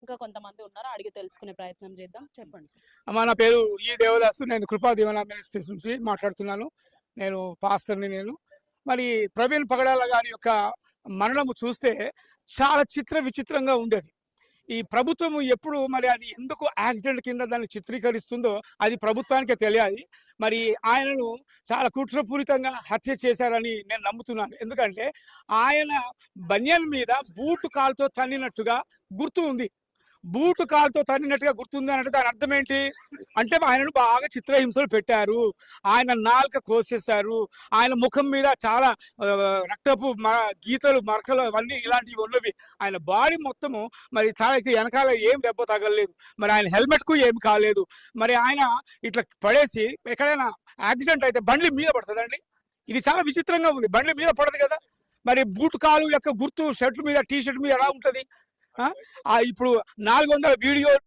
ఇంకా కొంతమంది ఉన్నారు, అడిగి తెలుసుకునే ప్రయత్నం చేద్దాం. చెప్పండి సార్. అమ్మా, నా పేరు ఈ దేవదాసు. నేను కృపా దీవెన మినిస్ట్రీస్ నుంచి మాట్లాడుతున్నాను. నేను పాస్టర్ని. మరి ప్రవీణ్ పగడాల గారి యొక్క మరణము చూస్తే చాలా విచిత్రంగా ఉండేది. ఈ ప్రభుత్వం ఎప్పుడు మరి అది ఎందుకు యాక్సిడెంట్ కింద దాన్ని చిత్రీకరిస్తుందో అది ప్రభుత్వానికే తెలియాలి. మరి ఆయనను చాలా కుట్రపూరితంగా హత్య చేశారని నేను నమ్ముతున్నాను. ఎందుకంటే ఆయన బనియన్ మీద బూటు కాలుతో తన్నినట్టుగా గుర్తు ఉంది. బూటు కాలుతో తన్నినట్టుగా గుర్తుంది అంటే దాని అర్థం ఏంటి అంటే ఆయనను బాగా చిత్రహింసలు పెట్టారు. ఆయన నాలుక కోసేశారు. ఆయన ముఖం మీద చాలా రక్తపు గీతలు, మరకలు అవన్నీ ఇలాంటివి ఉన్నవి. ఆయన బాడీ మొత్తము మరి తనకి వెనకాల ఏం దెబ్బ తగలలేదు. మరి ఆయన హెల్మెట్కు ఏమి కాలేదు. మరి ఆయన ఇట్లా పడేసి ఎక్కడైనా యాక్సిడెంట్ అయితే బండ్ల మీద పడుతుందండి. ఇది చాలా విచిత్రంగా ఉంది. బండ్ల మీద పడదు కదా. మరి బూట్ కాలు యొక్క గుర్తు షర్ట్ మీద, టీ షర్ట్ మీద ఎలా ఉంటుంది? ఇప్పుడు 400